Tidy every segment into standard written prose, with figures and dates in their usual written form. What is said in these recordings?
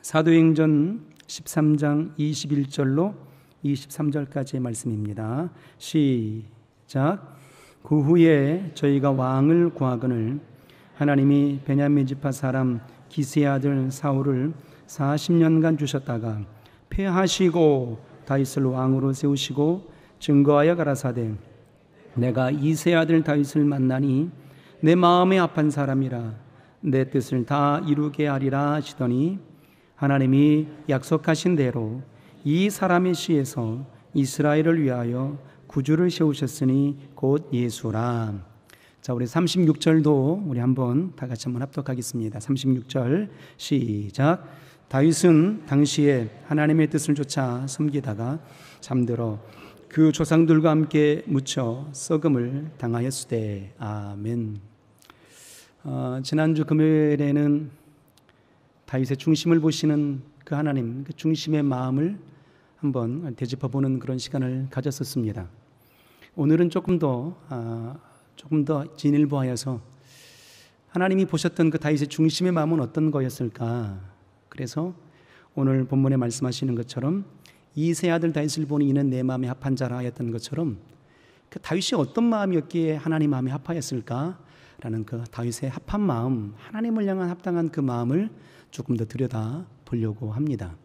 사도행전 13장 21절로 23절까지의 말씀입니다. 시작. 그 후에 저희가 왕을 구하거늘 하나님이 베냐민 지파 사람 기스의 아들 사울을 40년간 주셨다가 패하시고 다윗을 왕으로 세우시고 증거하여 가라사대 내가 이새의 아들 다윗을 만나니 내 마음에 합한 사람이라 내 뜻을 다 이루게 하리라 하시더니 하나님이 약속하신 대로 이 사람의 씨에서 이스라엘을 위하여 구주를 세우셨으니 곧 예수라. 자, 우리 36절도 우리 한번 다 같이 한번 합독하겠습니다. 36절 시작. 다윗은 당시에 하나님의 뜻을 쫓아 섬기다가 잠들어 그 조상들과 함께 묻혀 썩음을 당하였으되. 아멘. 지난주 금요일에는 다윗의 중심을 보시는 그 하나님, 그 중심의 마음을 한번 되짚어보는 그런 시간을 가졌었습니다. 오늘은 조금 더 진일보하여서 하나님이 보셨던 그 다윗의 중심의 마음은 어떤 거였을까? 그래서 오늘 본문에 말씀하시는 것처럼 이새의 아들 다윗을 보니 이는 내 마음에 합한 자라 하였던 것처럼 그 다윗이 어떤 마음이었기에 하나님 마음에 합하였을까? 라는 그 다윗의 합한 마음, 하나님을 향한 합당한 그 마음을 조금 더 들여다 보려고 합니다.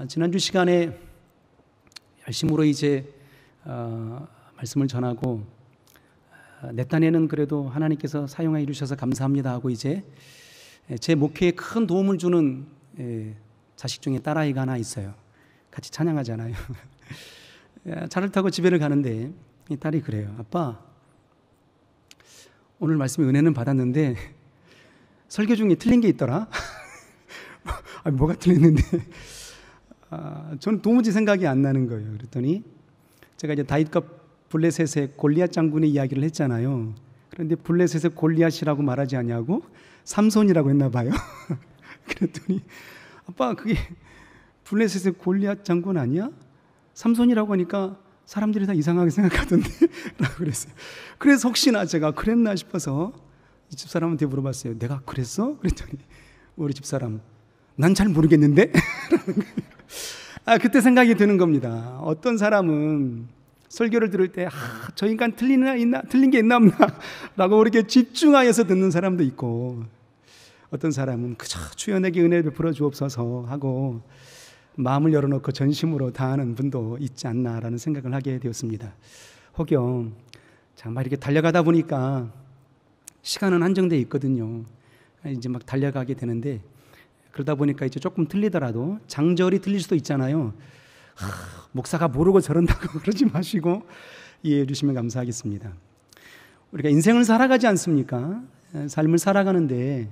지난주 시간에 열심으로 이제 말씀을 전하고 내 딴에는 그래도 하나님께서 사용해 주셔서 감사합니다 하고 이제 제 목회에 큰 도움을 주는 자식 중에 딸아이가 하나 있어요. 같이 찬양하잖아요. 차를 타고 집에를 가는데 이 딸이 그래요. 아빠, 오늘 말씀에 은혜는 받았는데 설교 중에 틀린 게 있더라. 아니, 뭐가 틀렸는데 저는 도무지 생각이 안 나는 거예요. 그랬더니 제가 이제 다윗과 블레셋의 골리앗 장군의 이야기를 했잖아요. 그런데 블레셋의 골리앗이라고 말하지 않냐고 삼손이라고 했나 봐요. 그랬더니 아빠, 그게 블레셋의 골리앗 장군 아니야? 삼손이라고 하니까 사람들이 다 이상하게 생각하던데 라고 그랬어요. 그래서 혹시나 제가 그랬나 싶어서 이 집사람한테 물어봤어요. 내가 그랬어? 그랬더니 우리 집사람, 난 잘 모르겠는데? 그때 생각이 드는 겁니다. 어떤 사람은 설교를 들을 때 저 인간 틀린 게 있나 없나 라고 그렇게 집중하여서 듣는 사람도 있고, 어떤 사람은 그저 주여 내게 은혜 베풀어 주옵소서 하고 마음을 열어놓고 전심으로 다하는 분도 있지 않나라는 생각을 하게 되었습니다. 혹여 정말 이렇게 달려가다 보니까 시간은 한정되어 있거든요. 이제 막 달려가게 되는데 그러다 보니까 이제 조금 틀리더라도 장절이 틀릴 수도 있잖아요. 목사가 모르고 저런다고 그러지 마시고 이해해 주시면 감사하겠습니다. 우리가 인생을 살아가지 않습니까? 삶을 살아가는데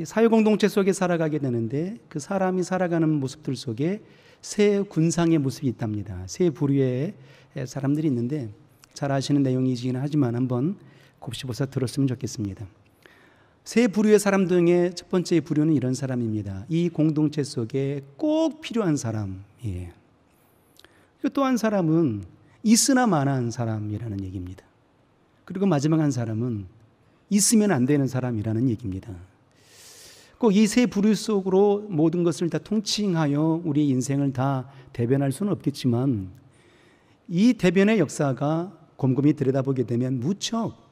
사회공동체 속에 살아가게 되는데 그 사람이 살아가는 모습들 속에 세 군상의 모습이 있답니다. 세 부류의 사람들이 있는데 잘 아시는 내용이긴 하지만 한번 곱씹어서 들었으면 좋겠습니다. 세 부류의 사람 중에 첫 번째 부류는 이런 사람입니다. 이 공동체 속에 꼭 필요한 사람이에요. 또 한 사람은 있으나 마나한 사람이라는 얘기입니다. 그리고 마지막 한 사람은 있으면 안 되는 사람이라는 얘기입니다. 꼭 이 세 부류 속으로 모든 것을 다 통칭하여 우리의 인생을 다 대변할 수는 없겠지만 이 대변의 역사가 곰곰이 들여다보게 되면 무척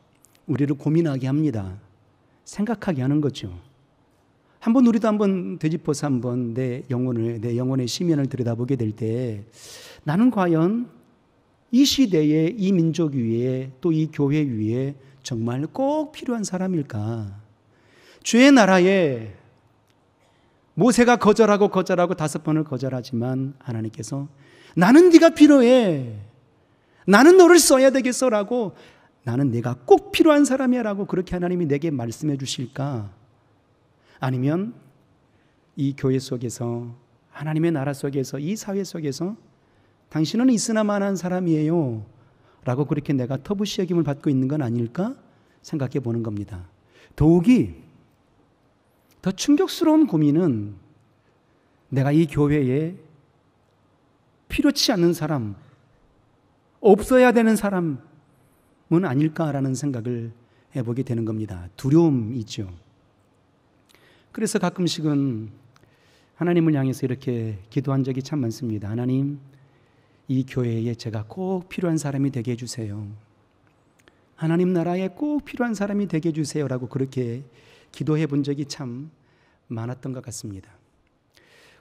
우리를 고민하게 합니다. 생각하게 하는 거죠. 우리도 한번 되짚어서 한번 내 영혼의 심연을 들여다보게 될 때 나는 과연 이 시대에 이 민족 위에 또 이 교회 위에 정말 꼭 필요한 사람일까? 주의 나라에 모세가 거절하고 5번을 거절하지만 하나님께서 나는 네가 필요해, 나는 너를 써야 되겠어라고, 나는 네가 꼭 필요한 사람이야 라고 그렇게 하나님이 내게 말씀해 주실까? 아니면 이 교회 속에서, 하나님의 나라 속에서, 이 사회 속에서 당신은 있으나 마나한 사람이에요 라고 그렇게 내가 터부시 여김을 받고 있는 건 아닐까 생각해 보는 겁니다. 더욱이 더 충격스러운 고민은 내가 이 교회에 필요치 않는 사람, 없어야 되는 사람은 아닐까라는 생각을 해보게 되는 겁니다. 두려움이죠. 그래서 가끔씩은 하나님을 향해서 이렇게 기도한 적이 참 많습니다. 하나님, 이 교회에 제가 꼭 필요한 사람이 되게 해주세요. 하나님 나라에 꼭 필요한 사람이 되게 해주세요 라고 그렇게 기도해 본 적이 참 많았던 것 같습니다.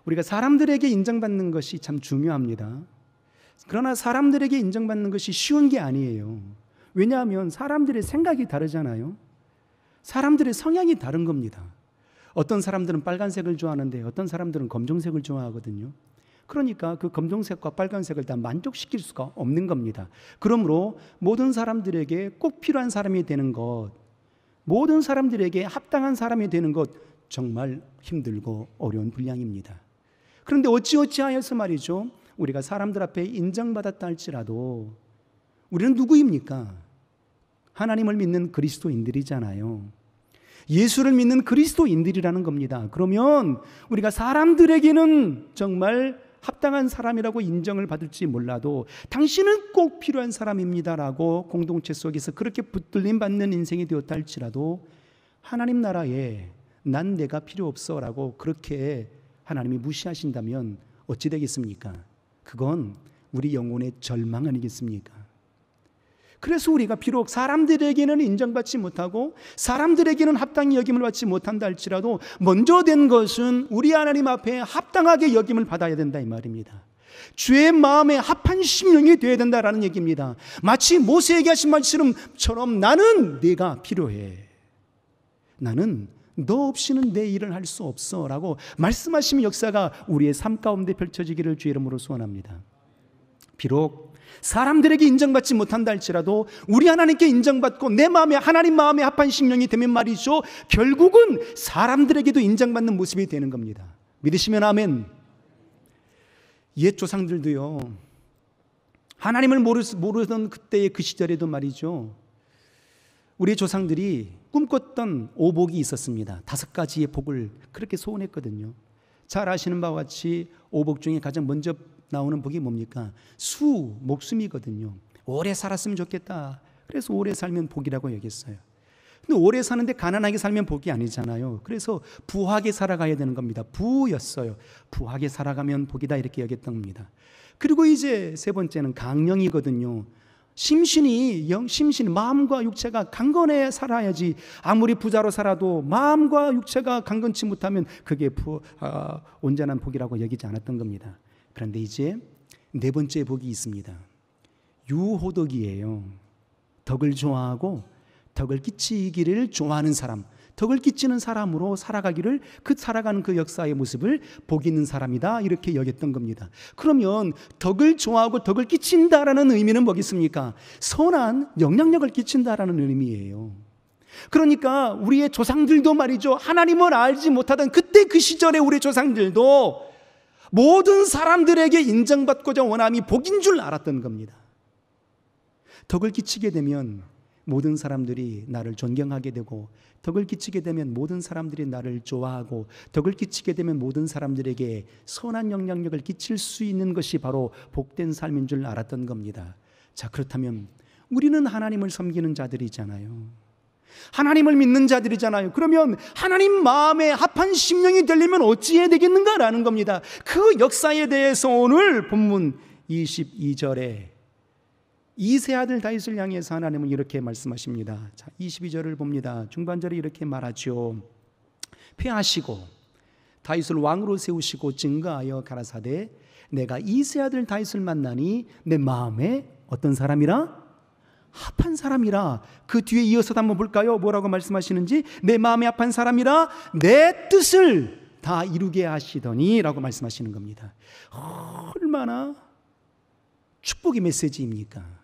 우리가 사람들에게 인정받는 것이 참 중요합니다. 그러나 사람들에게 인정받는 것이 쉬운 게 아니에요. 왜냐하면 사람들의 생각이 다르잖아요. 사람들의 성향이 다른 겁니다. 어떤 사람들은 빨간색을 좋아하는데 어떤 사람들은 검정색을 좋아하거든요. 그러니까 그 검정색과 빨간색을 다 만족시킬 수가 없는 겁니다. 그러므로 모든 사람들에게 꼭 필요한 사람이 되는 것, 모든 사람들에게 합당한 사람이 되는 것 정말 힘들고 어려운 분량입니다. 그런데 어찌하여서 말이죠, 우리가 사람들 앞에 인정받았다 할지라도 우리는 누구입니까? 하나님을 믿는 그리스도인들이잖아요. 예수를 믿는 그리스도인들이라는 겁니다. 그러면 우리가 사람들에게는 정말 합당한 사람이라고 인정을 받을지 몰라도 당신은 꼭 필요한 사람입니다라고 공동체 속에서 그렇게 붙들림 받는 인생이 되었다 할지라도 하나님 나라에 난 내가 필요 없어라고 그렇게 하나님이 무시하신다면 어찌 되겠습니까? 그건 우리 영혼의 절망 아니겠습니까? 그래서 우리가 비록 사람들에게는 인정받지 못하고 사람들에게는 합당히 여김을 받지 못한다 할지라도 먼저 된 것은 우리 하나님 앞에 합당하게 여김을 받아야 된다 이 말입니다. 주의 마음에 합한 심령이 되어야 된다라는 얘기입니다. 마치 모세에게 하신 말씀처럼 나는 네가 필요해. 나는 너 없이는 내 일을 할 수 없어 라고 말씀하시는 역사가 우리의 삶 가운데 펼쳐지기를 주의 이름으로 소원합니다. 비록 사람들에게 인정받지 못한다 할지라도 우리 하나님께 인정받고 내 마음에 하나님 마음에 합한 심령이 되면 말이죠, 결국은 사람들에게도 인정받는 모습이 되는 겁니다. 믿으시면 아멘. 옛 조상들도요, 하나님을 모르던 그때의 그 시절에도 말이죠, 우리 조상들이 꿈꿨던 오복이 있었습니다. 5가지의 복을 그렇게 소원했거든요. 잘 아시는 바와 같이 오복 중에 가장 먼저 나오는 복이 뭡니까? 목숨이거든요. 오래 살았으면 좋겠다. 그래서 오래 살면 복이라고 여겼어요. 근데 오래 사는데 가난하게 살면 복이 아니잖아요. 그래서 부하게 살아가야 되는 겁니다. 부였어요. 부하게 살아가면 복이다 이렇게 여겼던 겁니다. 그리고 이제 세 번째는 강령이거든요. 심신이 마음과 육체가 강건해 살아야지. 아무리 부자로 살아도 마음과 육체가 강건치 못하면 그게 온전한 복이라고 여기지 않았던 겁니다. 그런데 이제 네 번째 복이 있습니다. 유호덕이에요. 덕을 좋아하고 덕을 끼치기를 좋아하는 사람, 덕을 끼치는 사람으로 살아가기를, 살아가는 그 역사의 모습을 복 있는 사람이다 이렇게 여겼던 겁니다. 그러면 덕을 좋아하고 덕을 끼친다라는 의미는 뭐겠습니까? 선한 영향력을 끼친다라는 의미예요. 그러니까 우리의 조상들도 말이죠, 하나님을 알지 못하던 그때 그 시절에 우리 조상들도 모든 사람들에게 인정받고자 원함이 복인 줄 알았던 겁니다. 덕을 끼치게 되면 모든 사람들이 나를 존경하게 되고, 덕을 끼치게 되면 모든 사람들이 나를 좋아하고, 덕을 끼치게 되면 모든 사람들에게 선한 영향력을 끼칠 수 있는 것이 바로 복된 삶인 줄 알았던 겁니다. 자, 그렇다면 우리는 하나님을 섬기는 자들이잖아요. 하나님을 믿는 자들이잖아요. 그러면 하나님 마음에 합한 심령이 되려면 어찌해야 되겠는가라는 겁니다. 그 역사에 대해서 오늘 본문 22절에 이세 아들 다윗을 향해서 하나님은 이렇게 말씀하십니다. 자, 22절을 봅니다. 중반절에 이렇게 말하죠. 패하시고 다윗을 왕으로 세우시고 증거하여 가라사대 내가 이세 아들 다윗을 만나니 내 마음에 어떤 사람이라? 합한 사람이라. 그 뒤에 이어서 한번 볼까요? 뭐라고 말씀하시는지. 내 마음에 합한 사람이라 내 뜻을 다 이루게 하시더니 라고 말씀하시는 겁니다. 얼마나 축복의 메시지입니까?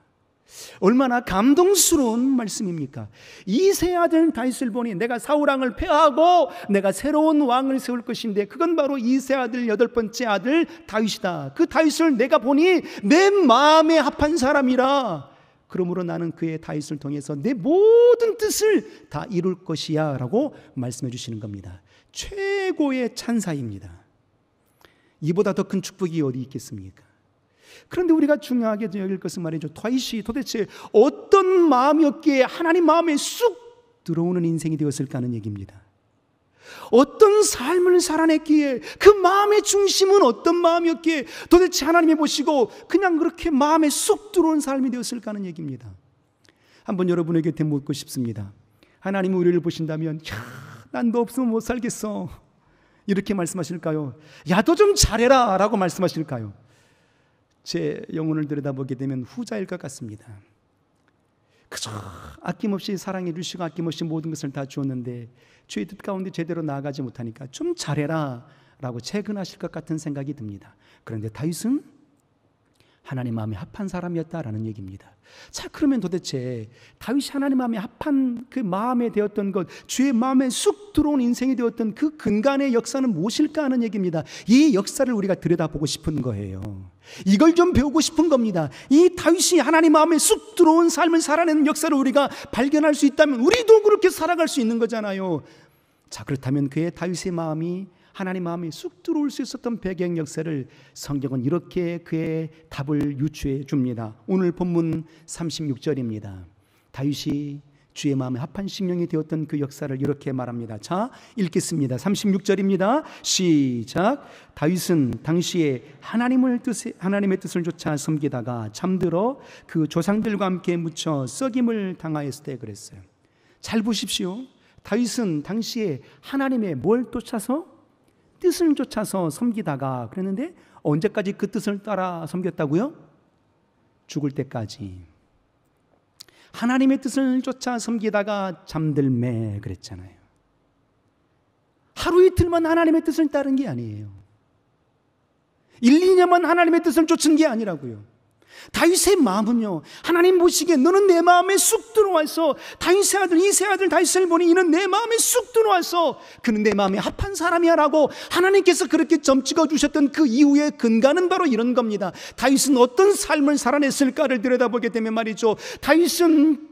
얼마나 감동스러운 말씀입니까? 이세 아들 다윗을 보니 내가 사울왕을 패하고 내가 새로운 왕을 세울 것인데 그건 바로 이세 아들 8번째 아들 다윗이다. 그 다윗을 내가 보니 내 마음에 합한 사람이라. 그러므로 나는 그의 다윗을 통해서 내 모든 뜻을 다 이룰 것이야 라고 말씀해 주시는 겁니다. 최고의 찬사입니다. 이보다 더 큰 축복이 어디 있겠습니까? 그런데 우리가 중요하게 여길 것은 말이죠, 다윗이 도대체 어떤 마음이었기에 하나님 마음에 쑥 들어오는 인생이 되었을까 하는 얘기입니다. 어떤 삶을 살아냈기에, 그 마음의 중심은 어떤 마음이었기에 도대체 하나님이 보시고 그냥 그렇게 마음에 쏙 들어온 삶이 되었을까 하는 얘기입니다. 한번 여러분에게 묻고 싶습니다. 하나님이 우리를 보신다면 난 너 없으면 못 살겠어 이렇게 말씀하실까요? 야, 너 좀 잘해라 라고 말씀하실까요? 제 영혼을 들여다보게 되면 후자일 것 같습니다. 그저 아낌없이 사랑해 주시고 아낌없이 모든 것을 다 주었는데 주의 뜻 가운데 제대로 나아가지 못하니까 좀 잘해라 라고 채근하실 것 같은 생각이 듭니다. 그런데 다윗은 하나님 마음에 합한 사람이었다라는 얘기입니다. 자, 그러면 도대체 다윗이 하나님 마음에 합한 그 마음에 되었던 것, 주의 마음에 쑥 들어온 인생이 되었던 그 근간의 역사는 무엇일까 하는 얘기입니다. 이 역사를 우리가 들여다보고 싶은 거예요. 이걸 좀 배우고 싶은 겁니다. 이 다윗이 하나님 마음에 쑥 들어온 삶을 살아내는 역사를 우리가 발견할 수 있다면 우리도 그렇게 살아갈 수 있는 거잖아요. 자, 그렇다면 그의 다윗의 마음이 하나님 마음에 쑥 들어올 수 있었던 배경 역사를 성경은 이렇게 그의 답을 유추해 줍니다. 오늘 본문 36절입니다. 다윗이 주의 마음에 합한 심령이 되었던 그 역사를 이렇게 말합니다. 자, 읽겠습니다. 36절입니다. 시작. 다윗은 당시에 하나님의 뜻을 쫓아 섬기다가 잠들어 그 조상들과 함께 묻혀 썩임을 당하였을 때 그랬어요. 잘 보십시오. 다윗은 당시에 하나님의 뭘 쫓아서? 뜻을 쫓아서 섬기다가 그랬는데 언제까지 그 뜻을 따라 섬겼다고요? 죽을 때까지. 하나님의 뜻을 쫓아 섬기다가 잠들매 그랬잖아요. 하루 이틀만 하나님의 뜻을 따른 게 아니에요. 1, 2년만 하나님의 뜻을 쫓은 게 아니라고요. 다윗의 마음은요, 하나님 보시기에 너는 내 마음에 쑥 들어와서, 다윗의 아들 이새의 아들 다윗을 보니 이는 내 마음에 쑥 들어와서 그는 내 마음에 합한 사람이야 라고 하나님께서 그렇게 점 찍어주셨던 그 이후의 근간은 바로 이런 겁니다. 다윗은 어떤 삶을 살아냈을까를 들여다보게 되면 말이죠, 다윗은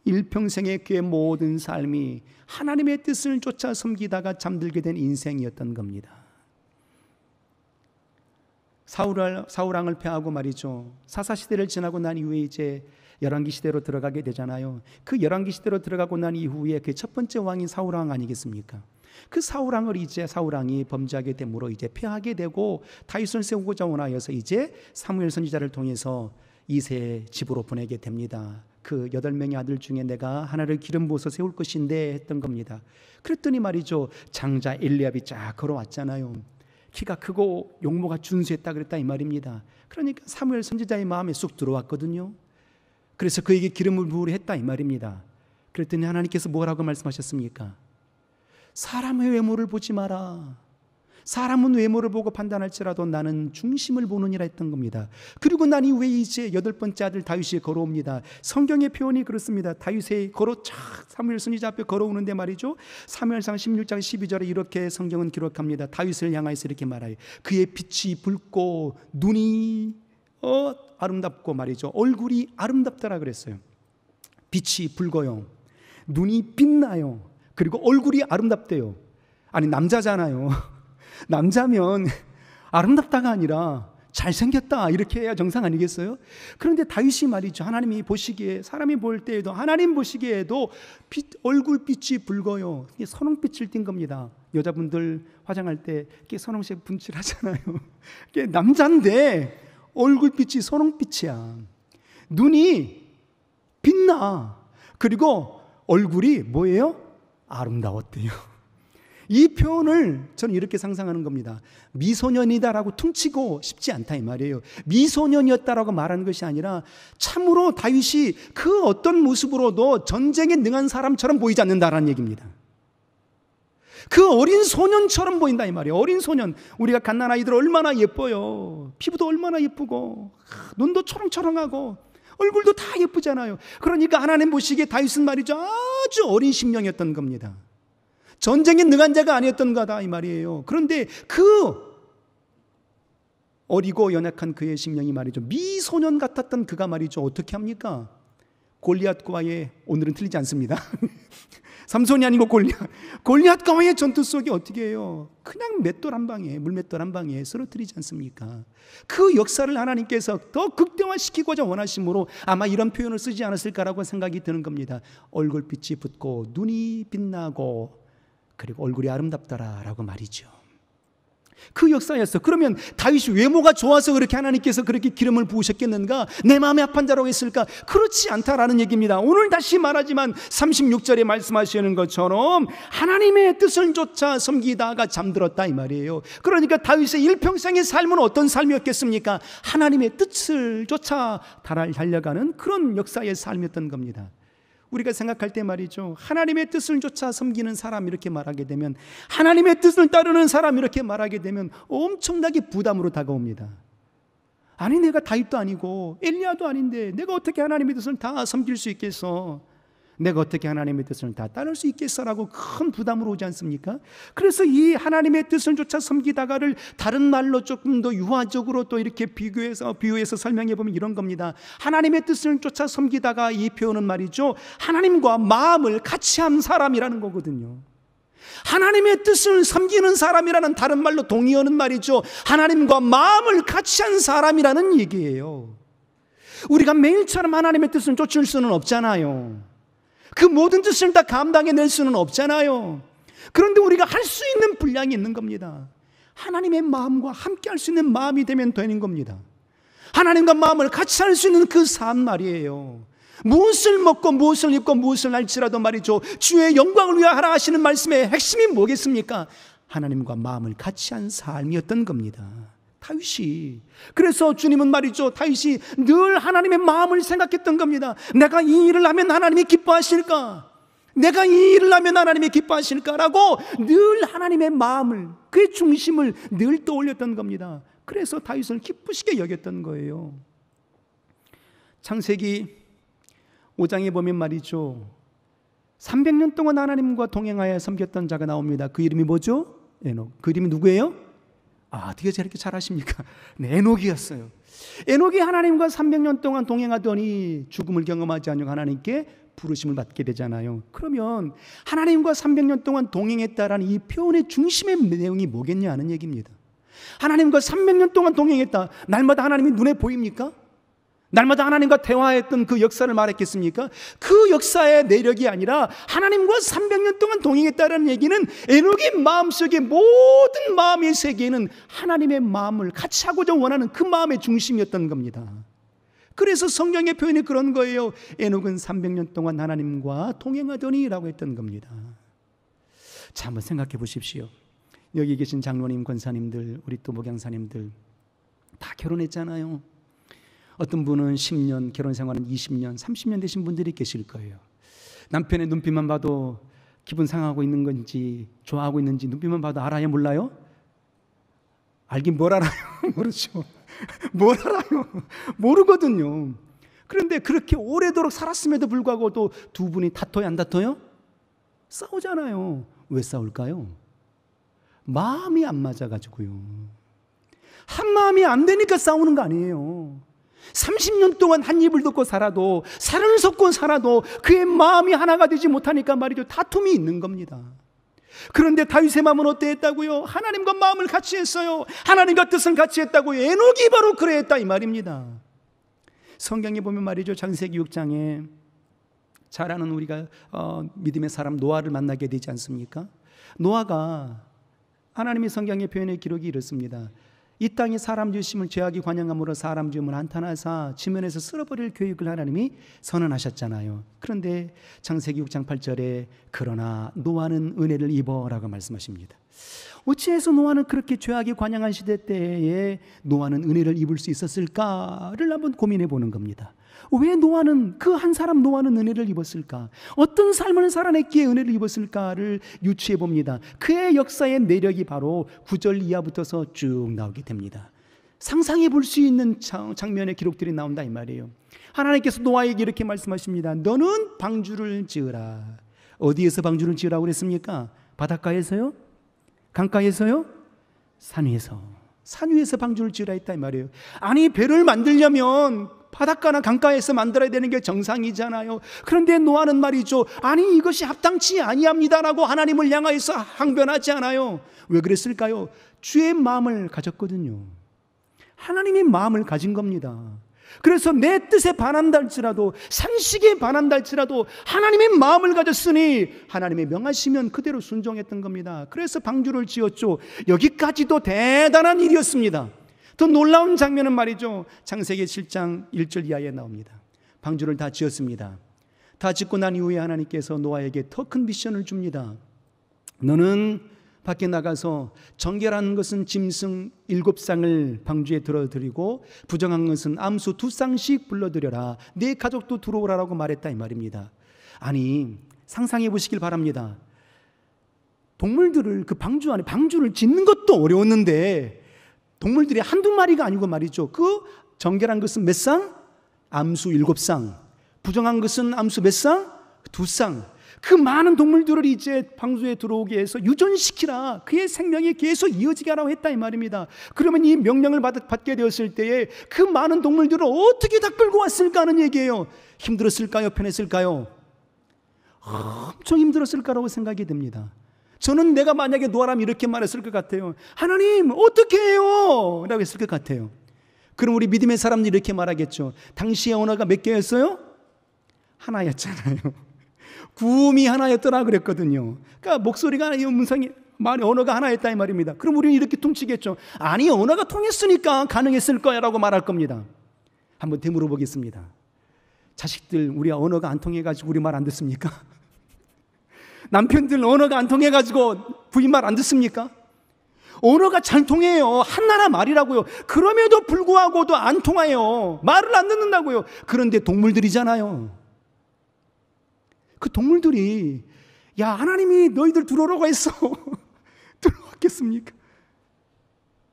일평생의 그의 모든 삶이 하나님의 뜻을 쫓아 섬기다가 잠들게 된 인생이었던 겁니다. 사울왕을 패하고 말이죠, 사사시대를 지나고 난 이후에 이제 열왕기 시대로 들어가게 되잖아요. 그 열왕기 시대로 들어가고 난 이후에 그 첫 번째 왕이 사울왕 아니겠습니까? 그 사울왕을 이제 사울왕이 범죄하게 되므로 이제 패하게 되고 다윗을 세우고자 원하여서 이제 사무엘 선지자를 통해서 이새의 집으로 보내게 됩니다. 그 8명의 아들 중에 내가 하나를 기름 부어서 세울 것인데 했던 겁니다. 그랬더니 말이죠, 장자 엘리압이 쫙 걸어왔잖아요. 키가 크고 용모가 준수했다 그랬다 이 말입니다. 그러니까 사무엘 선지자의 마음에 쑥 들어왔거든요. 그래서 그에게 기름을 부으려 했다 이 말입니다. 그랬더니 하나님께서 뭐라고 말씀하셨습니까? 사람의 외모를 보지 마라. 사람은 외모를 보고 판단할지라도 나는 중심을 보느니라 했던 겁니다. 그리고 난 이후에 이제 8번째 아들 다윗이 걸어옵니다. 성경의 표현이 그렇습니다. 다윗이 사무엘 선지자 앞에 걸어오는데 말이죠, 사무엘상 16장 12절에 이렇게 성경은 기록합니다. 다윗을 향하여서 이렇게 말해요. 그의 빛이 붉고 눈이 아름답고 말이죠, 얼굴이 아름답다라 그랬어요. 빛이 붉어요, 눈이 빛나요, 그리고 얼굴이 아름답대요. 아니, 남자잖아요. 남자면 아름답다가 아니라 잘생겼다 이렇게 해야 정상 아니겠어요? 그런데 다윗이 말이죠, 하나님이 보시기에, 사람이 볼 때에도, 하나님 보시기에도 얼굴빛이 붉어요. 이게 선홍빛을 띈 겁니다. 여자분들 화장할 때 이렇게 선홍색 분칠하잖아요. 이게 남자인데 얼굴빛이 선홍빛이야. 눈이 빛나. 그리고 얼굴이 뭐예요? 아름다웠대요. 이 표현을 저는 이렇게 상상하는 겁니다. 미소년이다라고 퉁치고 싶지 않다 이 말이에요. 미소년이었다라고 말하는 것이 아니라 참으로 다윗이 그 어떤 모습으로도 전쟁에 능한 사람처럼 보이지 않는다라는 얘기입니다. 그 어린 소년처럼 보인다 이 말이에요. 어린 소년, 우리가 갓난아이들 얼마나 예뻐요. 피부도 얼마나 예쁘고 눈도 초롱초롱하고 얼굴도 다 예쁘잖아요. 그러니까 하나님 보시기에 다윗은 말이죠, 아주 어린 심령이었던 겁니다. 전쟁에 능한 자가 아니었던 거다 이 말이에요. 그런데 그 어리고 연약한 그의 심령이 말이죠, 미소년 같았던 그가 말이죠, 어떻게 합니까? 골리앗과의, 오늘은 틀리지 않습니다. 삼손이 아니고 골리앗과의 전투 속에 어떻게 해요? 그냥 맷돌 한 방에, 물맷돌 한 방에 쓰러뜨리지 않습니까? 그 역사를 하나님께서 더 극대화시키고자 원하심으로 아마 이런 표현을 쓰지 않았을까라고 생각이 드는 겁니다. 얼굴빛이 붓고 눈이 빛나고 그리고 얼굴이 아름답더라라고 말이죠. 그 역사였어. 그러면 다윗이 외모가 좋아서 그렇게 하나님께서 그렇게 기름을 부으셨겠는가? 내 마음에 합한 자라고 했을까? 그렇지 않다라는 얘기입니다. 오늘 다시 말하지만 36절에 말씀하시는 것처럼 하나님의 뜻을 쫓아 섬기다가 잠들었다 이 말이에요. 그러니까 다윗의 일평생의 삶은 어떤 삶이었겠습니까? 하나님의 뜻을 쫓아 달려가는 그런 역사의 삶이었던 겁니다. 우리가 생각할 때 말이죠, 하나님의 뜻을 쫓아 섬기는 사람 이렇게 말하게 되면, 하나님의 뜻을 따르는 사람 이렇게 말하게 되면 엄청나게 부담으로 다가옵니다. 아니 내가 다윗도 아니고 엘리야도 아닌데 내가 어떻게 하나님의 뜻을 다 섬길 수 있겠어? 내가 어떻게 하나님의 뜻을 다 따를 수 있겠어라고 큰 부담으로 오지 않습니까? 그래서 이 하나님의 뜻을 쫓아 섬기다가를 다른 말로 조금 더 유화적으로 또 이렇게 비유해서 설명해 보면 이런 겁니다. 하나님의 뜻을 쫓아 섬기다가, 이 표현은 말이죠, 하나님과 마음을 같이 한 사람이라는 거거든요. 하나님의 뜻을 섬기는 사람이라는 다른 말로 동의어는 말이죠, 하나님과 마음을 같이 한 사람이라는 얘기예요. 우리가 매일처럼 하나님의 뜻을 쫓을 수는 없잖아요. 그 모든 뜻을 다 감당해낼 수는 없잖아요. 그런데 우리가 할 수 있는 분량이 있는 겁니다. 하나님의 마음과 함께 할 수 있는 마음이 되면 되는 겁니다. 하나님과 마음을 같이 할 수 있는 그 삶 말이에요. 무엇을 먹고 무엇을 입고 무엇을 할지라도 말이죠, 주의 영광을 위하여 하라 하시는 말씀의 핵심이 뭐겠습니까? 하나님과 마음을 같이 한 삶이었던 겁니다. 다윗이. 그래서 주님은 말이죠, 다윗이 늘 하나님의 마음을 생각했던 겁니다. 내가 이 일을 하면 하나님이 기뻐하실까? 내가 이 일을 하면 하나님이 기뻐하실까라고 늘 하나님의 마음을, 그의 중심을 늘 떠올렸던 겁니다. 그래서 다윗을 기쁘시게 여겼던 거예요. 창세기 5장에 보면 말이죠, 300년 동안 하나님과 동행하여 섬겼던 자가 나옵니다. 그 이름이 뭐죠? 에녹. 그 이름이 누구예요? 어떻게 저렇게 잘하십니까? 네, 에녹이었어요. 에녹이 하나님과 300년 동안 동행하더니 죽음을 경험하지 않은 하나님께 부르심을 받게 되잖아요. 그러면 하나님과 300년 동안 동행했다라는 이 표현의 중심의 내용이 뭐겠냐 하는 얘기입니다. 하나님과 300년 동안 동행했다. 날마다 하나님이 눈에 보입니까? 날마다 하나님과 대화했던 그 역사를 말했겠습니까? 그 역사의 내력이 아니라 하나님과 300년 동안 동행했다는 얘기는 에녹의 마음속의 모든 마음의 세계는 하나님의 마음을 같이 하고자 원하는 그 마음의 중심이었던 겁니다. 그래서 성경의 표현이 그런 거예요. 에녹은 300년 동안 하나님과 동행하더니 라고 했던 겁니다. 자, 한번 생각해 보십시오. 여기 계신 장로님, 권사님들, 우리 또 목양사님들 다 결혼했잖아요. 어떤 분은 10년, 결혼 생활은 20년, 30년 되신 분들이 계실 거예요. 남편의 눈빛만 봐도 기분 상하고 있는 건지 좋아하고 있는지 눈빛만 봐도 알아요? 몰라요? 알긴 뭘 알아요? 모르죠. 뭘 알아요? 모르거든요. 그런데 그렇게 오래도록 살았음에도 불구하고 또 두 분이 다퉈요? 안 다퉈요? 싸우잖아요. 왜 싸울까요? 마음이 안 맞아가지고요. 한 마음이 안 되니까 싸우는 거 아니에요. 30년 동안 한 입을 듣고 살아도, 살을 섞고 살아도 그의 마음이 하나가 되지 못하니까 말이죠, 다툼이 있는 겁니다. 그런데 다윗의 마음은 어땠다고요? 하나님과 마음을 같이 했어요. 하나님과 뜻을 같이 했다고요. 에녹이 바로 그랬다 이 말입니다. 성경에 보면 말이죠, 창세기 6장에 잘 아는 우리가 믿음의 사람 노아를 만나게 되지 않습니까? 노아가, 하나님의 성경의 표현의 기록이 이렇습니다. 이 땅에 사람 지으심을 죄악이 관영함으로 사람 지음을 한탄하사 지면에서 쓸어버릴 계획을 하나님이 선언하셨잖아요. 그런데 창세기 6장 8절에 그러나 노아는 은혜를 입어라고 말씀하십니다. 어찌해서 노아는 그렇게 죄악이 관영한 시대 때에 노아는 은혜를 입을 수 있었을까를 한번 고민해 보는 겁니다. 왜 노아는, 그 한 사람 노아는 은혜를 입었을까? 어떤 삶을 살아냈기에 은혜를 입었을까를 유추해 봅니다. 그의 역사의 내력이 바로 9절 이하부터서 쭉 나오게 됩니다. 상상해 볼 수 있는 장면의 기록들이 나온다 이 말이에요. 하나님께서 노아에게 이렇게 말씀하십니다. 너는 방주를 지으라. 어디에서 방주를 지으라고 그랬습니까? 바닷가에서요? 강가에서요? 산 위에서. 산 위에서 방주를 지으라 했다 이 말이에요. 아니, 배를 만들려면 바닷가나 강가에서 만들어야 되는 게 정상이잖아요. 그런데 노아는 말이죠, 아니 이것이 합당치 아니합니다라고 하나님을 향하여서 항변하지 않아요. 왜 그랬을까요? 주의 마음을 가졌거든요. 하나님의 마음을 가진 겁니다. 그래서 내 뜻에 반한다 할지라도, 상식에 반한다 할지라도 하나님의 마음을 가졌으니 하나님의 명하시면 그대로 순종했던 겁니다. 그래서 방주를 지었죠. 여기까지도 대단한 일이었습니다. 더 놀라운 장면은 말이죠, 창세기 7장 1절 이하에 나옵니다. 방주를 다 지었습니다. 다 짓고 난 이후에 하나님께서 노아에게 더 큰 미션을 줍니다. 너는 밖에 나가서 정결한 것은 짐승 7쌍을 방주에 들어드리고 부정한 것은 암수 2쌍씩 불러드려라. 네 가족도 들어오라라고 말했다 이 말입니다. 아니, 상상해 보시길 바랍니다. 동물들을 그 방주 안에, 방주를 짓는 것도 어려웠는데 동물들이 한두 마리가 아니고 말이죠, 그 정결한 것은 몇 쌍? 암수 7쌍. 부정한 것은 암수 몇 쌍? 2쌍. 그 많은 동물들을 이제 방주에 들어오게 해서 유전시키라, 그의 생명이 계속 이어지게 하라고 했다 이 말입니다. 그러면 이 명령을 받게 되었을 때에 그 많은 동물들을 어떻게 다 끌고 왔을까 하는 얘기예요. 힘들었을까요? 편했을까요? 엄청 힘들었을 거라고 생각이 됩니다. 저는 내가 만약에 노아라면 이렇게 말했을 것 같아요. 하나님 어떻게 해요? 라고 했을 것 같아요. 그럼 우리 믿음의 사람들이 이렇게 말하겠죠. 당시의 언어가 몇 개였어요? 하나였잖아요. 구음이 하나였더라 그랬거든요. 그러니까 목소리가, 음성이, 말이, 언어가 하나였다 이 말입니다. 그럼 우리는 이렇게 퉁치겠죠. 아니, 언어가 통했으니까 가능했을 거야 라고 말할 겁니다. 한번 되물어 보겠습니다. 자식들, 우리 언어가 안 통해가지고 우리 말 안 듣습니까? 남편들 언어가 안 통해가지고 부인 말 안 듣습니까? 언어가 잘 통해요. 한나라 말이라고요. 그럼에도 불구하고도 안 통해요. 말을 안 듣는다고요. 그런데 동물들이잖아요. 그 동물들이, 야, 하나님이 너희들 들어오라고 했어. 들어왔겠습니까?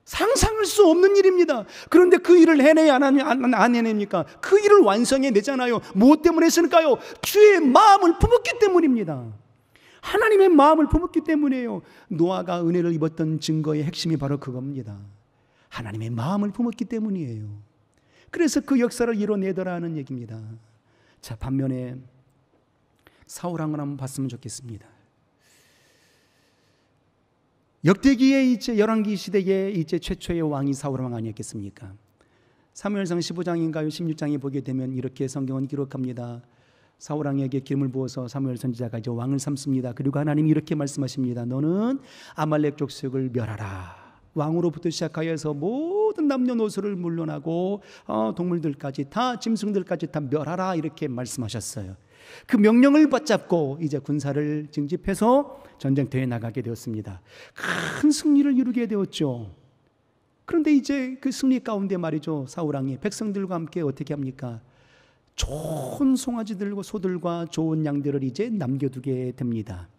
상상할 수 없는 일입니다. 그런데 그 일을 해내야 안 해냅니까? 그 일을 완성해내잖아요. 무엇 때문에 했을까요? 주의 마음을 품었기 때문입니다. 하나님의 마음을 품었기 때문이에요. 노아가 은혜를 입었던 증거의 핵심이 바로 그겁니다. 하나님의 마음을 품었기 때문이에요. 그래서 그 역사를 이뤄내더라 하는 얘기입니다. 자, 반면에 사울왕을 한번 봤으면 좋겠습니다. 역대기의 이제 열왕기 시대의 이제 최초의 왕이 사울왕 아니었겠습니까? 사무엘상 15장인가요? 16장에 보게 되면 이렇게 성경은 기록합니다. 사울왕에게 기름을 부어서 사무엘 선지자가 이제 왕을 삼습니다. 그리고 하나님이 이렇게 말씀하십니다. 너는 아말렉 족속을 멸하라. 왕으로부터 시작하여서 모든 남녀노소를 물러나고 동물들까지 다, 짐승들까지 다 멸하라, 이렇게 말씀하셨어요. 그 명령을 붙잡고 이제 군사를 징집해서 전쟁터에 나가게 되었습니다. 큰 승리를 이루게 되었죠. 그런데 이제 그 승리 가운데 말이죠, 사울왕이 백성들과 함께 어떻게 합니까? 좋은 송아지들과 소들과 좋은 양들을 이제 남겨두게 됩니다.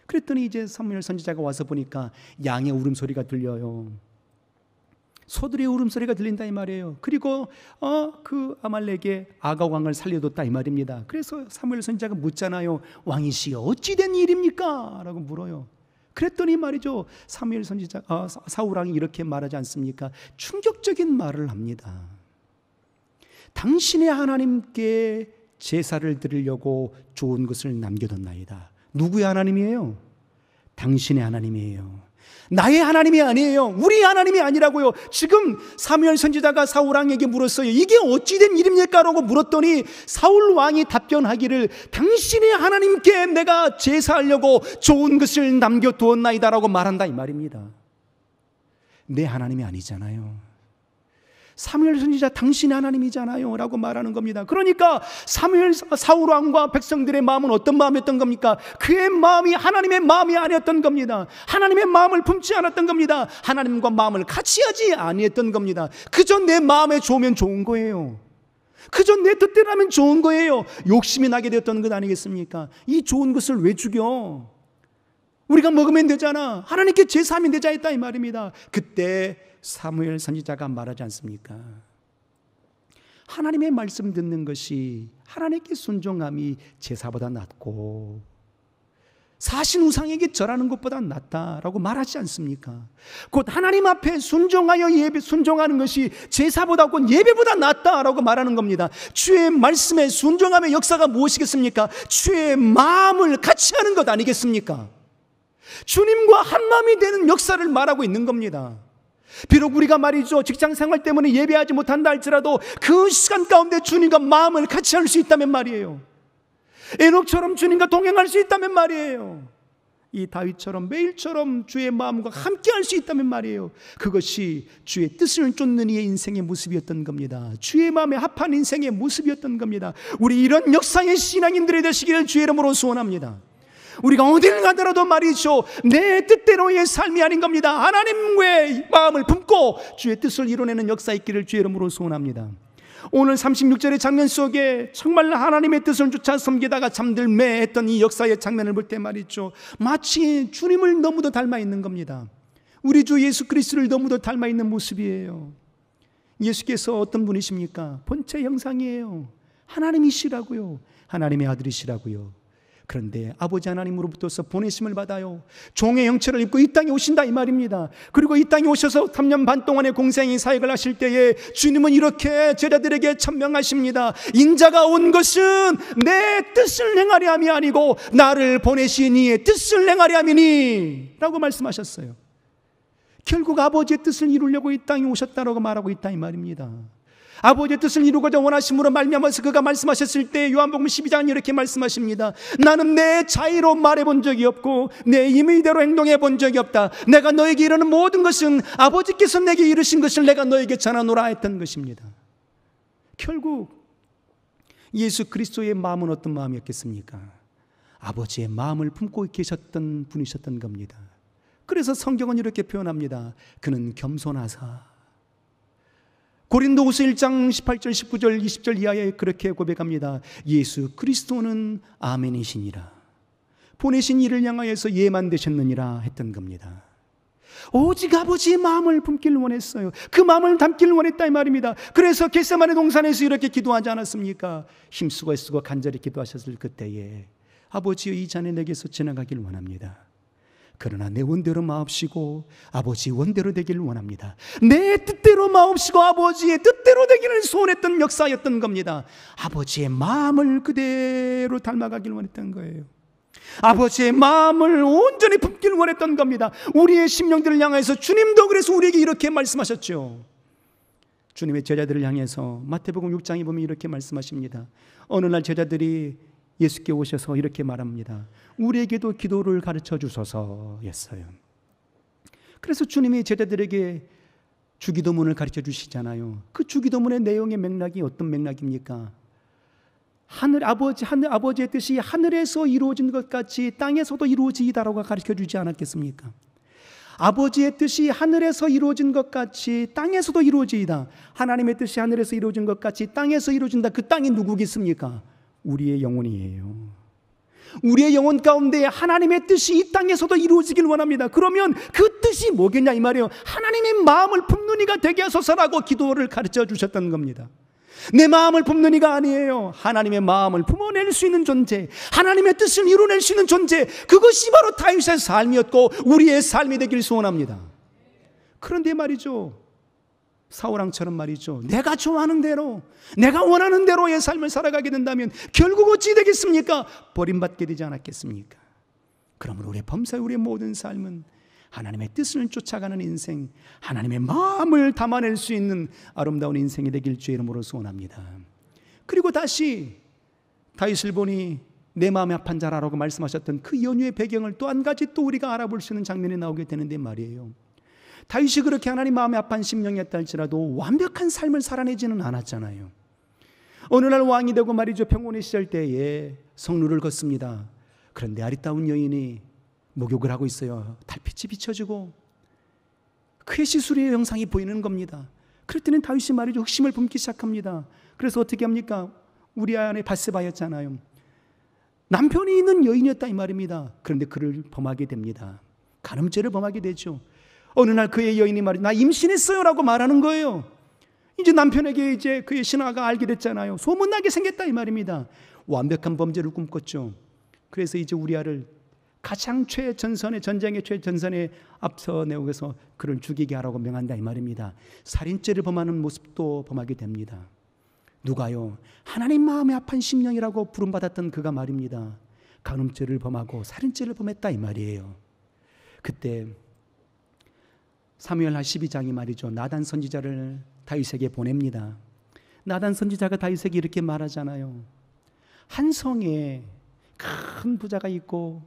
그랬더니 이제 사무엘 선지자가 와서 보니까 양의 울음소리가 들려요. 소들의 울음소리가 들린다 이 말이에요. 그리고 그 아말렉의 아각 왕을 살려뒀다 이 말입니다. 그래서 사무엘 선지자가 묻잖아요. 왕이시여 어찌 된 일입니까? 라고 물어요. 그랬더니 말이죠, 사무엘 선지자, 사울 왕이 이렇게 말하지 않습니까? 충격적인 말을 합니다. 당신의 하나님께 제사를 드리려고 좋은 것을 남겨뒀나이다. 누구의 하나님이에요? 당신의 하나님이에요. 나의 하나님이 아니에요. 우리 하나님이 아니라고요. 지금 사무엘 선지자가 사울 왕에게 물었어요. 이게 어찌된 일입니까? 라고 물었더니 사울 왕이 답변하기를 당신의 하나님께 내가 제사하려고 좋은 것을 남겨두었나이다 라고 말한다 이 말입니다. 내 하나님이 아니잖아요. 사무엘 선지자 당신의 하나님이잖아요 라고 말하는 겁니다. 그러니까 사울 왕과 백성들의 마음은 어떤 마음이었던 겁니까? 그의 마음이 하나님의 마음이 아니었던 겁니다. 하나님의 마음을 품지 않았던 겁니다. 하나님과 마음을 같이 하지 아니했던 겁니다. 그저 내 마음에 좋으면 좋은 거예요. 그저 내 뜻대로 하면 좋은 거예요. 욕심이 나게 되었던 것 아니겠습니까? 이 좋은 것을 왜 죽여? 우리가 먹으면 되잖아. 하나님께 제사하면 되자 했다 이 말입니다. 그때 사무엘 선지자가 말하지 않습니까? 하나님의 말씀 듣는 것이, 하나님께 순종함이 제사보다 낫고 사신 우상에게 절하는 것보다 낫다라고 말하지 않습니까? 곧 하나님 앞에 순종하여 순종하는 것이 제사보다 곧 예배보다 낫다라고 말하는 겁니다. 주의 말씀에 순종함의 역사가 무엇이겠습니까? 주의 마음을 같이 하는 것 아니겠습니까? 주님과 한 마음이 되는 역사를 말하고 있는 겁니다. 비록 우리가 말이죠, 직장 생활 때문에 예배하지 못한다 할지라도 그 시간 가운데 주님과 마음을 같이 할 수 있다면 말이에요. 에녹처럼 주님과 동행할 수 있다면 말이에요. 이 다윗처럼 매일처럼 주의 마음과 함께 할 수 있다면 말이에요. 그것이 주의 뜻을 쫓는 이의 인생의 모습이었던 겁니다. 주의 마음에 합한 인생의 모습이었던 겁니다. 우리 이런 역사의 신앙인들이 되시기를 주의 이름으로 소원합니다. 우리가 어딜 가더라도 말이죠, 내 뜻대로의 삶이 아닌 겁니다. 하나님의 마음을 품고 주의 뜻을 이뤄내는 역사 있기를 주의 이름으로 소원합니다. 오늘 36절의 장면 속에 정말 하나님의 뜻을 쫓아 섬기다가 잠들매 했던 이 역사의 장면을 볼 때 말이죠, 마치 주님을 너무도 닮아 있는 겁니다. 우리 주 예수 그리스도를 너무도 닮아 있는 모습이에요. 예수께서 어떤 분이십니까? 본체 형상이에요. 하나님이시라고요. 하나님의 아들이시라고요. 그런데 아버지 하나님으로부터서 보내심을 받아요. 종의 형체를 입고 이 땅에 오신다 이 말입니다. 그리고 이 땅에 오셔서 3년 반 동안의 공생의 사역을 하실 때에 주님은 이렇게 제자들에게 천명하십니다. 인자가 온 것은 내 뜻을 행하려 함이 아니고 나를 보내신 이의 뜻을 행하려 함이니 라고 말씀하셨어요. 결국 아버지의 뜻을 이루려고 이 땅에 오셨다라고 말하고 있다 이 말입니다. 아버지의 뜻을 이루고자 원하심으로 말미암아서 그가 말씀하셨을 때 요한복음 12장은 이렇게 말씀하십니다. 나는 내 자의로 말해본 적이 없고 내 임의대로 행동해 본 적이 없다. 내가 너에게 이르는 모든 것은 아버지께서 내게 이르신 것을 내가 너에게 전하노라 했던 것입니다. 결국 예수 그리스도의 마음은 어떤 마음이었겠습니까? 아버지의 마음을 품고 계셨던 분이셨던 겁니다. 그래서 성경은 이렇게 표현합니다. 그는 겸손하사. 고린도후서 1장 18절 19절 20절 이하에 그렇게 고백합니다. 예수 그리스도는 아멘이시니라. 보내신 이를 향하여서 예만 되셨느니라 했던 겁니다. 오직 아버지의 마음을 품기를 원했어요. 그 마음을 담기를 원했다 이 말입니다. 그래서 겟세마네 동산에서 이렇게 기도하지 않았습니까? 힘쓰고 애쓰고 간절히 기도하셨을 그때에 아버지여 이 잔이 내게서 지나가기를 원합니다. 그러나 내 원대로 마옵시고 아버지 원대로 되기를 원합니다. 내 뜻대로 마옵시고 아버지의 뜻대로 되기를 소원했던 역사였던 겁니다. 아버지의 마음을 그대로 닮아가기를 원했던 거예요. 아버지의 마음을 온전히 품기를 원했던 겁니다. 우리의 심령들을 향해서 주님도 그래서 우리에게 이렇게 말씀하셨죠. 주님의 제자들을 향해서 마태복음 6장에 보면 이렇게 말씀하십니다. 어느 날 제자들이 예수께 오셔서 이렇게 말합니다. 우리에게도 기도를 가르쳐 주소서였어요. 그래서 주님이 제자들에게 주기도문을 가르쳐 주시잖아요. 그 주기도문의 내용의 맥락이 어떤 맥락입니까? 아버지의 뜻이 하늘에서 이루어진 것 같이 땅에서도 이루어지이다라고 가르쳐 주지 않았겠습니까? 아버지의 뜻이 하늘에서 이루어진 것 같이 땅에서도 이루어지이다. 하나님의 뜻이 하늘에서 이루어진 것 같이 땅에서 이루어진다. 그 땅이 누구겠습니까? 우리의 영혼이에요. 우리의 영혼 가운데 하나님의 뜻이 이 땅에서도 이루어지길 원합니다. 그러면 그 뜻이 뭐겠냐 이 말이에요. 하나님의 마음을 품는 이가 되게 하소서라고 기도를 가르쳐 주셨던 겁니다. 내 마음을 품는 이가 아니에요. 하나님의 마음을 품어낼 수 있는 존재, 하나님의 뜻을 이루어낼 수 있는 존재, 그것이 바로 다윗의 삶이었고 우리의 삶이 되길 소원합니다. 그런데 말이죠, 사울왕처럼 말이죠, 내가 좋아하는 대로 내가 원하는 대로의 삶을 살아가게 된다면 결국 어찌 되겠습니까? 버림받게 되지 않았겠습니까? 그러므로 우리의 범사의 우리의 모든 삶은 하나님의 뜻을 쫓아가는 인생, 하나님의 마음을 담아낼 수 있는 아름다운 인생이 되길 주의 이름으로 소원합니다. 그리고 다시 다윗을 보니 내 마음에 합한 자라라고 말씀하셨던 그 연유의 배경을 또 한 가지 또 우리가 알아볼 수 있는 장면이 나오게 되는데 말이에요. 다윗이 그렇게 하나님 마음에 합한 심령이었다 할지라도 완벽한 삶을 살아내지는 않았잖아요. 어느 날 왕이 되고 말이죠, 평온의 시절 때에 성루를 걷습니다. 그런데 아리따운 여인이 목욕을 하고 있어요. 달빛이 비춰지고 그의 시술의 영상이 보이는 겁니다. 그랬더니 다윗이 말이죠, 흑심을 품기 시작합니다. 그래서 어떻게 합니까? 우리아 안에 밧세바였잖아요. 남편이 있는 여인이었다 이 말입니다. 그런데 그를 범하게 됩니다. 간음죄를 범하게 되죠. 어느 날 그의 여인이 말이죠, 나 임신했어요 라고 말하는 거예요. 이제 남편에게 이제 그의 신하가 알게 됐잖아요. 소문나게 생겼다 이 말입니다. 완벽한 범죄를 꿈꿨죠. 그래서 이제 우리아를 가장 최전선의 전쟁의 최전선에 앞서 내어서 그를 죽이게 하라고 명한다 이 말입니다. 살인죄를 범하는 모습도 범하게 됩니다. 누가요? 하나님 마음에 합한 심령이라고 부름받았던 그가 말입니다. 간음죄를 범하고 살인죄를 범했다 이 말이에요. 그때 사무엘하 12장이 말이죠, 나단 선지자를 다윗에게 보냅니다. 나단 선지자가 다윗에게 이렇게 말하잖아요. 한 성에 큰 부자가 있고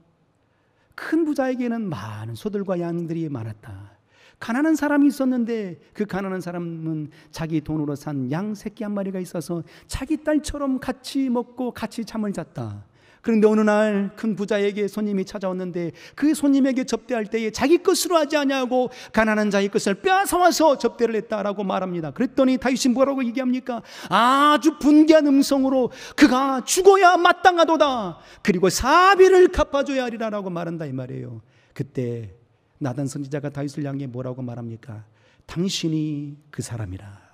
큰 부자에게는 많은 소들과 양들이 많았다. 가난한 사람이 있었는데 그 가난한 사람은 자기 돈으로 산 양 새끼 한 마리가 있어서 자기 딸처럼 같이 먹고 같이 잠을 잤다. 그런데 어느 날 큰 부자에게 손님이 찾아왔는데 그 손님에게 접대할 때에 자기 것으로 하지 아니하고 가난한 자의 것을 빼앗아와서 접대를 했다라고 말합니다. 그랬더니 다윗이 뭐라고 얘기합니까? 아주 분개한 음성으로 그가 죽어야 마땅하도다. 그리고 사비를 갚아줘야 하리라라고 말한다 이 말이에요. 그때 나단 선지자가 다윗을 향해 뭐라고 말합니까? 당신이 그 사람이라.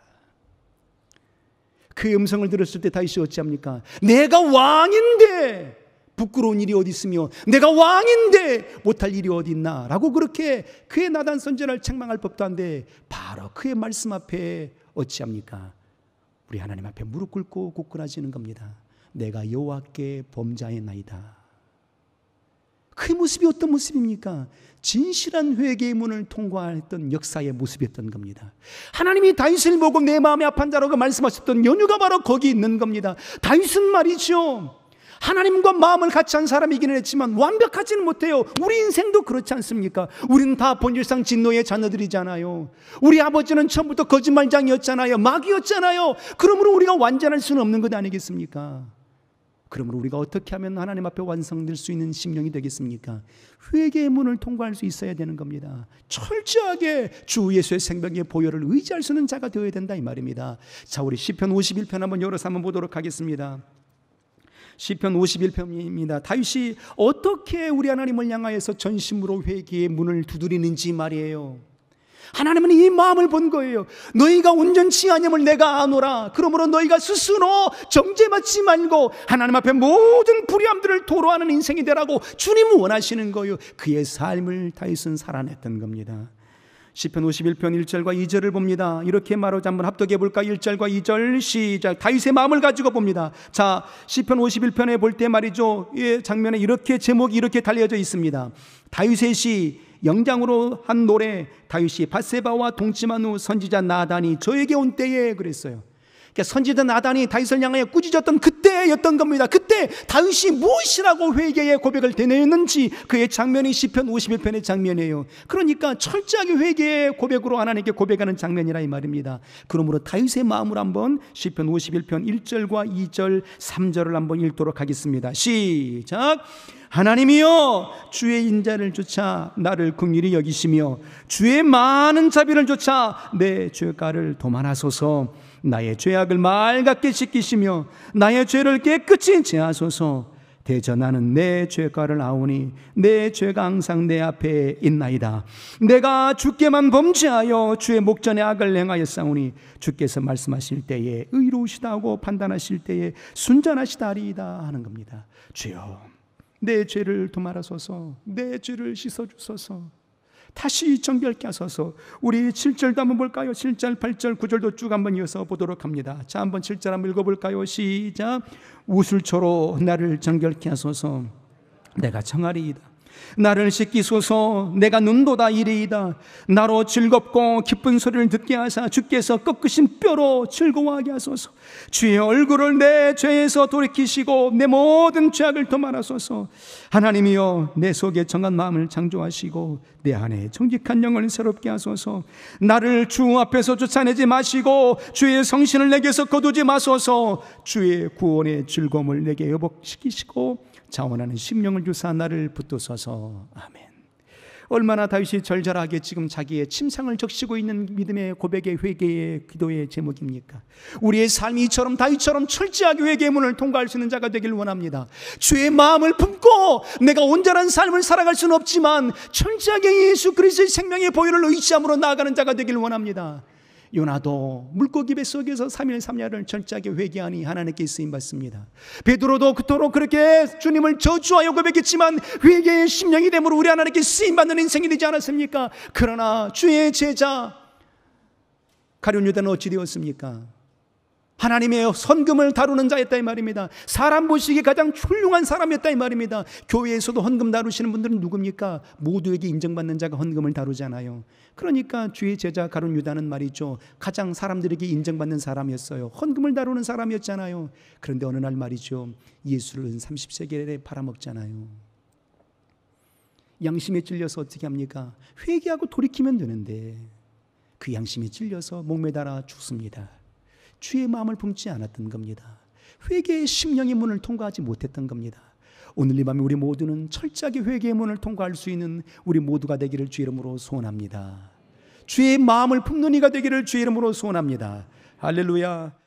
그 음성을 들었을 때 다윗이 어찌합니까? 내가 왕인데 부끄러운 일이 어디 있으며 내가 왕인데 못할 일이 어디 있나 라고 그렇게 그의 나단 선지자를 책망할 법도 한데 바로 그의 말씀 앞에 어찌합니까? 우리 하나님 앞에 무릎 꿇고 굳건해지는 겁니다. 내가 여호와께 범죄하였나이다. 그 모습이 어떤 모습입니까? 진실한 회개의 문을 통과했던 역사의 모습이었던 겁니다. 하나님이 다윗을 보고 내 마음이 아픈 자라고 말씀하셨던 연유가 바로 거기 있는 겁니다. 다윗은 말이죠, 하나님과 마음을 같이 한 사람이기는 했지만 완벽하지는 못해요. 우리 인생도 그렇지 않습니까? 우리는 다 본질상 진노의 자녀들이잖아요. 우리 아버지는 처음부터 거짓말장이었잖아요. 마귀였잖아요. 그러므로 우리가 완전할 수는 없는 것 아니겠습니까? 그러므로 우리가 어떻게 하면 하나님 앞에 완성될 수 있는 심령이 되겠습니까? 회개의 문을 통과할 수 있어야 되는 겁니다. 철저하게 주 예수의 생명의 보혈을 의지할 수 있는 자가 되어야 된다 이 말입니다. 자, 우리 시편 51편 한번 열어서 한번 보도록 하겠습니다. 시편 51편입니다. 다윗이 어떻게 우리 하나님을 향하여서 전심으로 회개의 문을 두드리는지 말이에요. 하나님은 이 마음을 본 거예요. 너희가 온전치 아니함을 내가 아노라. 그러므로 너희가 스스로 정죄받지 말고 하나님 앞에 모든 불의함들을 토로하는 인생이 되라고 주님은 원하시는 거예요. 그의 삶을 다윗은 살아냈던 겁니다. 시편 51편 1절과 2절을 봅니다. 이렇게 말하자 한번 합독해 볼까? 1절과 2절 시작. 다윗의 마음을 가지고 봅니다. 자, 시편 51편에 볼 때 말이죠, 이 장면에 이렇게 제목이 이렇게 달려져 있습니다. 다윗의 시 영장으로 한 노래. 다윗이 밧세바와 동침한 후 선지자 나단이 저에게 온 때에 그랬어요. 그러니까 선지자 나단이 다윗을 향하여 꾸짖었던 그때였던 겁니다. 그때 다윗이 무엇이라고 회개의 고백을 되뇌었는지 그의 장면이 시편 51편의 장면이에요. 그러니까 철저하게 회개의 고백으로 하나님께 고백하는 장면이라 이 말입니다. 그러므로 다윗의 마음을 한번 시편 51편 1절과 2절 3절을 한번 읽도록 하겠습니다. 시작. 하나님이여, 주의 인자를 쫓아 나를 긍휼히 여기시며 주의 많은 자비를 쫓아 내 죄가를 도만하소서. 나의 죄악을 맑게 씻기시며 나의 죄를 깨끗이 제하소서. 대저 나는 내 죄가를 아오니 내 죄가 항상 내 앞에 있나이다. 내가 주께만 범죄하여 주의 목전에 악을 행하였사오니 주께서 말씀하실 때에 의로우시다고 판단하실 때에 순전하시다리이다 하는 겁니다. 주여, 내 죄를 도말하소서. 내 죄를 씻어주소서. 다시 정결케 하소서. 우리 7절도 한번 볼까요? 7절, 8절, 9절도 쭉 한번 이어서 보도록 합니다. 자, 한번 7절 한번 읽어볼까요? 시작. 우술초로 나를 정결케 하소서. 내가 청하리이다. 나를 씻기소서. 내가 눈보다 이리이다. 나로 즐겁고 기쁜 소리를 듣게 하사 주께서 꺾으신 뼈로 즐거워하게 하소서. 주의 얼굴을 내 죄에서 돌이키시고 내 모든 죄악을 도말하소서. 하나님이여, 내 속에 정한 마음을 창조하시고 내 안에 정직한 영을 새롭게 하소서. 나를 주 앞에서 쫓아내지 마시고 주의 성신을 내게서 거두지 마소서. 주의 구원의 즐거움을 내게 회복시키시고 자원하는 심령을 주사 나를 붙드소서. 아멘. 얼마나 다윗이 절절하게 지금 자기의 침상을 적시고 있는 믿음의 고백의 회개의 기도의 제목입니까? 우리의 삶이 이처럼 다윗처럼 철저하게 회개의 문을 통과할 수 있는 자가 되길 원합니다. 주의 마음을 품고 내가 온전한 삶을 살아갈 수는 없지만 철저하게 예수 그리스도의 생명의 보혈을 의지함으로 나아가는 자가 되길 원합니다. 요나도 물고기 뱃속에서 3일 3야를 철저하게 회개하니 하나님께 쓰임받습니다. 베드로도 그토록 그렇게 주님을 저주하여 고백했지만 회개의 심령이 되므로 우리 하나님께 쓰임받는 인생이 되지 않았습니까? 그러나 주의 제자 가룟 유다는 어찌 되었습니까? 하나님의 헌금을 다루는 자였다 이 말입니다. 사람 보시기에 가장 훌륭한 사람이었다 이 말입니다. 교회에서도 헌금 다루시는 분들은 누굽니까? 모두에게 인정받는 자가 헌금을 다루잖아요. 그러니까 주의 제자 가룟 유다는 말이죠, 가장 사람들에게 인정받는 사람이었어요. 헌금을 다루는 사람이었잖아요. 그런데 어느 날 말이죠, 예수를 30세겔에 팔아먹잖아요. 양심에 찔려서 어떻게 합니까? 회개하고 돌이키면 되는데 그 양심에 찔려서 목매달아 죽습니다. 주의 마음을 품지 않았던 겁니다. 회개의 심령의 문을 통과하지 못했던 겁니다. 오늘 이 밤에 우리 모두는 철저하게 회개의 문을 통과할 수 있는 우리 모두가 되기를 주의 이름으로 소원합니다. 주의 마음을 품는 이가 되기를 주의 이름으로 소원합니다. 할렐루야.